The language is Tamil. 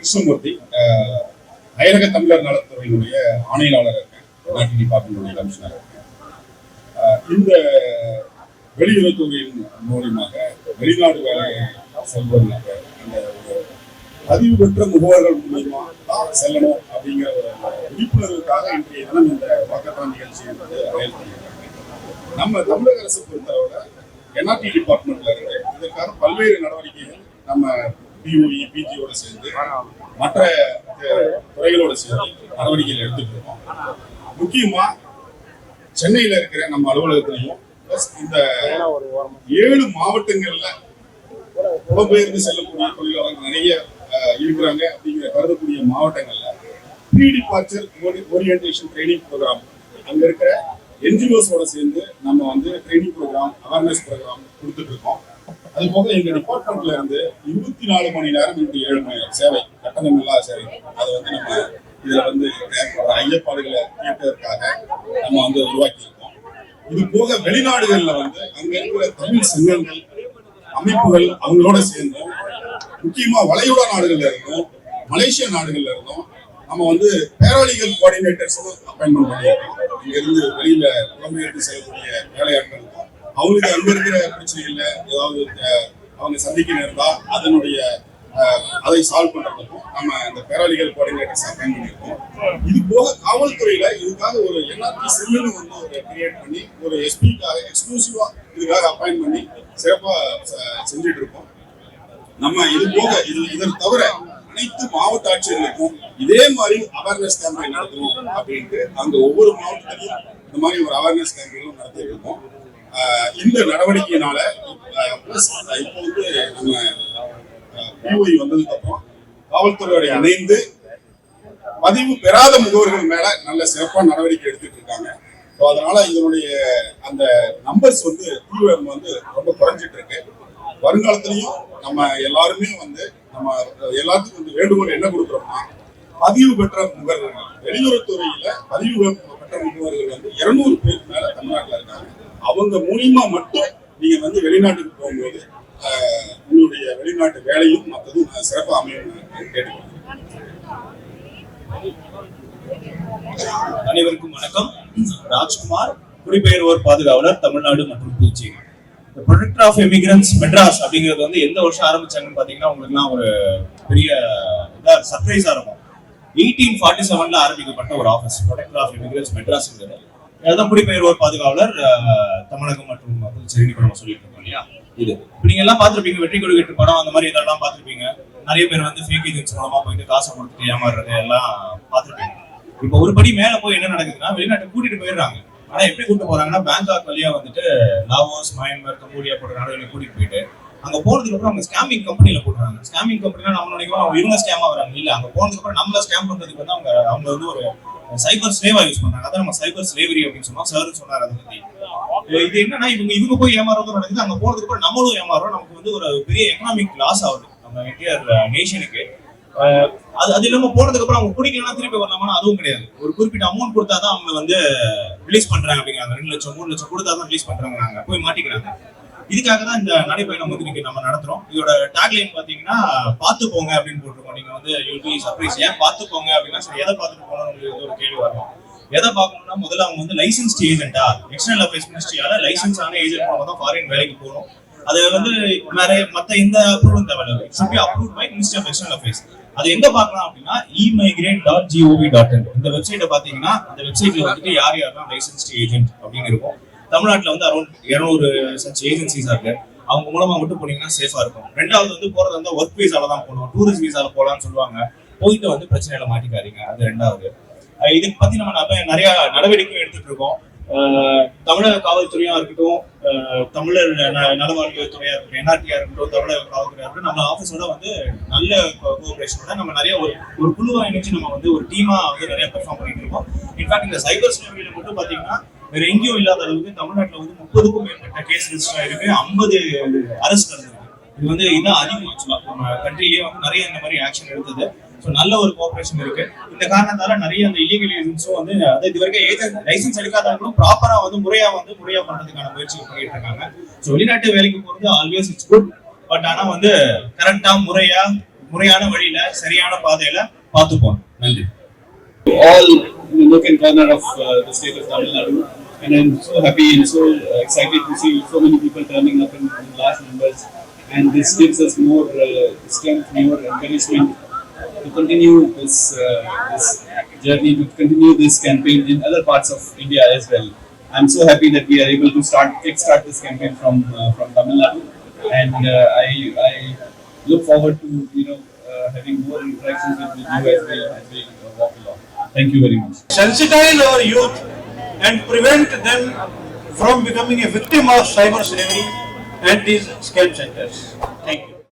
கிருஷ்ணமூர்த்தி, அயலக தமிழர் நலத்துறையினுடைய ஆணையாளர் இருக்கேன், டிபார்ட்மெண்ட் கமிஷனர் இருக்கேன். இந்த வெளியுறவுத்துறையின் மூலியமாக வெளிநாடு வேலையை செல்வதற்கு அந்த ஒரு பதிவு பெற்ற முகவர்கள் மூலியமா தான் செல்லணும் அப்படிங்கிற ஒரு விழிப்புணர்வுக்காக இன்றைய தினம் இந்த வாக்கத்தான் நிகழ்ச்சி என்பது அடையாளப்படுகிறாங்க. நம்ம தமிழக அரசு பொறுத்தளவுல என்ஆர்டி டிபார்ட்மெண்ட்ல இருந்து இதற்காக பல்வேறு நடவடிக்கைகள் நம்ம பிஓஇ பிஜியோட சேர்ந்து மற்ற துறைகளோட சேர்ந்து நடவடிக்கைகள் எடுத்துட்டு இருக்கோம். முக்கியமா சென்னையில இருக்கிற நம்ம அலுவலகத்திலையும் இந்த 7 மாவட்டங்கள்ல புலம்பெயர்ந்து செல்லக்கூடிய தொழிலாளர்கள் நிறைய இருக்கிறாங்க அப்படிங்கிற கருதக்கூடிய மாவட்டங்கள்ல pre departure orientation training program அங்க இருக்கிற என்ஜிஓஸோட சேர்ந்து நம்ம வந்து ட்ரைனிங் ப்ரோக்ராம், அவேர்னஸ் ப்ரோக்ராம் கொடுத்துட்டு இருக்கோம். அது போக எங்க டிபார்ட்மெண்ட்ல இருந்து 24 மணி நேரம் இன்று 7 மணி நேரம் சேவை, கட்டணம் இல்லாத சேவை. அதை வந்து நம்ம இதுல வந்து ஐயப்பாடுகளை தீர்ப்பதற்காக நம்ம வந்து உருவாக்கி இருக்கோம். இது போக வெளிநாடுகள்ல வந்து அங்க இருக்கிற தமிழ் சங்கங்கள், அமைப்புகள் அவங்களோட சேர்ந்தும், முக்கியமா வளைகுடா நாடுகள்ல இருந்தும் மலேசியா நாடுகள்ல இருந்தும் நம்ம வந்து பேராலீகல் கோஆர்டினேட்டர்ஸ் அப்பாயின்மெண்ட் பண்ணியிருக்கோம். இங்க இருந்து வெளியில புலம்பெயர்ந்து செய்யக்கூடிய வேலையாட்களுக்கும் அவங்களுக்கு அங்க இருக்கிற பிரச்சனைகள்ல ஏதாவது அவங்க சந்திக்க நேர்ந்தா அதை சால்வ் பண்றதுக்கும் நம்ம இந்த பேராலீகல் கோஆர்டினேட்டர்ஸ் அப்பாயின் பண்ணியிருக்கோம். இது போக காவல்துறையில இதுக்காக ஒரு என்ஆர்டி செல்லுன்னு வந்து ஒரு கிரியேட் பண்ணி ஒரு எஸ்பிக்காக எக்ஸ்க்ளூசிவா இதுக்காக அப்பாயின் பண்ணி சிறப்பா செஞ்சுட்டு இருக்கோம். நம்ம இது போக இதன் தவிர அனைத்து மாவட்ட ஆட்சியர்களுக்கும் இதே மாதிரி அவேர்னஸ் கேம்பெயின் நடத்தணும் அப்படின்ட்டு அங்க ஒவ்வொரு மாவட்டத்திலையும் இந்த மாதிரி ஒரு அவேர்னஸ் கேம்பெயினும் நடத்திட்டு இருக்கோம். இந்த நடவடிக்கையினால இப்போ வந்து நம்ம பிஓஇ வந்ததுக்கு அப்புறம் காவல்துறையோட இணைந்து பதிவு பெறாத முகவர்கள் மேல நல்ல சிறப்பான நடவடிக்கை எடுத்துட்டு இருக்காங்க. அதனால இதனுடைய அந்த நம்பர்ஸ் வந்து தீவிரம் வந்து ரொம்ப குறைஞ்சிட்டு இருக்கு. வருங்காலத்திலையும் நம்ம எல்லாருமே வந்து நம்ம எல்லாத்துக்கும் வந்து வேண்டுகோள் என்ன கொடுக்குறோம்னா, பதிவு பெற்ற முகவர்கள், வெளியுறவுத்துறையில பதிவு பெற்ற முகவர்கள் வந்து 200 பேருக்கு மேல தமிழ்நாட்டில் இருக்காங்க. அவங்க மூலியமா மட்டும் நீங்க வந்து வெளிநாட்டுக்கு போகும்போது உங்களுடைய வெளிநாட்டு வேலையும் மற்றதும் சிறப்பாக அமையும் கேட்டுக்கொள்கிறேன். அனைவருக்கும் வணக்கம். ராஜ்குமார், குடிபெயர்வோர் பாதுகாவலர், தமிழ்நாடு மற்றும் புதுச்சேரி. ப்ரொடெக்டர் ஆஃப் எமிகிரன்ஸ் மெட்ராஸ் அப்படிங்கிறது வந்து எந்த வருஷம் ஆரம்பிச்சாங்கன்னு பாத்தீங்கன்னா உங்களுக்குலாம் ஒரு பெரிய சர்ப்ரைஸா இருக்கும். 1847 ஆரம்பிக்கப்பட்ட ஒரு ஆஃபீஸ் ப்ரொடெக்டர் ஆஃப் எமிகிரன்ஸ் மெட்ராஸ்ங்கிறது. அதுதான் குடிபெயர்வோர் பாதுகாவலர் தமிழகம் மற்றும் புதுச்சேரி நம்ம சொல்லிட்டு இருக்கோம் இல்லையா. இது இப்ப நீங்க எல்லாம் பாத்துருப்பீங்க, வெற்றி கொடி கட்டு படம் அந்த மாதிரி இதெல்லாம் பாத்துருப்பீங்க. நிறைய பேர் வந்து ஃபேக் ஏஜென்ட்ஸ் மூலமா போயிட்டு காசை கொடுத்துட்டு ஏமாறுறது எல்லாம் பாத்துருப்பீங்க. இப்ப ஒரு படி மேல போய் என்ன நடக்குதுன்னா, வெளிநாட்டுக்கு கூட்டிட்டு போயிடுறாங்க. ஆனா எப்படி கூட்டு போறாங்கன்னா, பேங்காக் வழியா வந்துட்டு லாவோஸ், மயன்மார், கம்போடியா போன்ற நாடுகளை கூட்டிட்டு போயிட்டு அங்க போனதுக்கு அப்புறம் அவங்க ஸ்கேமிங் கம்பெனில போடுறாங்க. ஸ்கேமிங் கம்பெனினா நம்ம நினைக்கிறோம் அவங்க இவங்க ஸ்கேமா வராங்க. இல்ல, அங்க போனதுக்கு அப்புறம் நம்மள ஸ்கேம் பண்றதுக்கு வந்து அவங்க வந்து ஒரு சைபர் ஸ்லேவா யூஸ் பண்றாங்க. அதான் நம்ம சைபர் ஸ்லேவரி அப்படின்னு சொன்னோம். சார் சொன்னார் அதை பத்தி. இது என்னன்னா, இவங்க போய் ஏமாறதும் நடக்குது, அங்க போனதுக்கு அப்புறம் நம்மளும் ஏமாறுறோம். நமக்கு வந்து ஒரு பெரிய எக்கனாமிக் லாஸ் ஆகுது நம்ம என்டையர் நேஷனுக்கு. அது இல்லாம போனதுக்கு அப்புறம் அவங்க குடிக்கலாம் திருப்பி வரலாமா, அதுவும் கிடையாது. ஒரு குறிப்பிட்ட அமௌண்ட் கொடுத்தாதான் அவங்க வந்து ரிலீஸ் பண்றாங்க அப்படிங்கிறாங்க. 2 லட்சம் 3 லட்சம் கொடுத்தாதான் ரிலீஸ் பண்றாங்க. போய் மாட்டிக்கிறாங்க. இதுக்காக தான் இந்த நடைபயணம் வந்து இன்னைக்கு நம்ம நடத்துறோம். இதோட டேக்லைன் பாத்தீங்கன்னா, பார்த்து போங்க அப்படின்னு போட்டிருக்கோம். நீங்க வந்து யூ பி சர்ப்ரைஸ். ஏன் பார்த்து போங்க அப்படின்னா, சரி எதை பார்த்துட்டு போகணும்னு ஒரு கேள்வி வரணும். எதை பார்க்கணும்னா, முதல்ல அவங்க வந்து லைசன்ஸ்ட் ஏஜென்ட்டா, எக்ஸ்டர்னல் அஃபேர்ஸ் மினிஸ்ட்ரியால லைசன்ஸ் ஆன ஏஜென்ட் மூலமா தான் ஃபாரின் வேலைக்கு போகணும். அது வந்து நிறைய மத்த இந்த அப்ரூவல் தேவையில்லை. It should be approved by ministry of external affairs. அது எங்க பார்க்கலாம் அப்படின்னா, emigrate.gov.in இந்த வெப்சைட்டை பாத்தீங்கன்னா, அந்த வெப்சைட்ல வந்துட்டு யார் யாரெல்லாம் லைசன்ஸ்ட் ஏஜென்ட் அப்படின்னு இருக்கும். தமிழ்நாட்டில் வந்து அரௌண்ட் 200 சச் ஏஜென்சிஸ் இருக்கு. அவங்க மூலமா மட்டும் போனீங்கன்னா சேஃபா இருக்கும். ரெண்டாவது வந்து போறது வந்து ஒர்க் வீசால தான் போகணும். டூரிஸ்ட் வீசால போகலாம்னு சொல்லுவாங்க. போயிட்டு வந்து பிரச்சனையில மாட்டிக்காதீங்க. அது ரெண்டாவது. இதுக்கு பத்தி நம்ம நிறைய நடவடிக்கையும் எடுத்துட்டு இருக்கோம். தமிழக காவல்துறையா இருக்கட்டும், தமிழர் நலவாழ்வு துறையா இருக்கட்டும், என்ஆர்டியா இருக்கட்டும், தமிழக காவல்துறையா இருக்கட்டும், நம்ம ஆஃபீஸோட வந்து நல்ல கோஆபரேஷனோட நம்ம நிறைய ஒரு குழுவா இணைச்சு நம்ம வந்து ஒரு டீமா வந்து நிறைய பெர்ஃபார்ம் பண்ணிட்டு இருக்கோம். இன்ஃபேக்ட் இந்த சைபர் ஸ்லேவரியில மட்டும் பாத்தீங்கன்னா வேற எங்கேயும் இல்லாத அளவுக்கு தமிழ்நாட்டில் வந்து 30க்கும் மேற்பட்ட கேஸ் ரெஜிஸ்டர் ஆயிருக்கு. 50 அரெஸ்ட் நடந்திருக்கு. இது வந்து இதான் அதிகம். ஆக்சுவலா நம்ம கண்ட்ரிலேயே வந்து நிறைய இந்த மாதிரி ஆக்ஷன் எடுத்தது. ஸோ நல்ல ஒரு கோஆபரேஷன் இருக்கு. இந்த காரணத்தால நிறைய அந்த இல்லீகல் ஏஜென்ட்ஸும் வந்து அது இது வரைக்கும் ஏஜென்ட் லைசன்ஸ் எடுக்காதவங்களும் ப்ராப்பரா வந்து முறையா பண்றதுக்கான முயற்சி பண்ணிட்டு இருக்காங்க. ஸோ வெளிநாட்டு வேலைக்கு போறது ஆல்வேஸ் இட்ஸ் குட். பட் ஆனா வந்து கரெக்டா முறையா முறையான வழியில சரியான பாதையில பார்த்துப்போம். நன்றி. All nook and corner of the state of Tamil Nadu, and I'm so happy and so excited to see so many people turning up in large numbers, and this gives us more strength, more encouragement to continue this journey, to continue this campaign in other parts of India as well. I'm so happy that we are able to kickstart this campaign from Tamil Nadu, and I look forward to having more interactions with you as we walk along. Thank you very much. Sensitize our youth and prevent them from becoming a victim of cyber slavery and these scam centers. Thank you.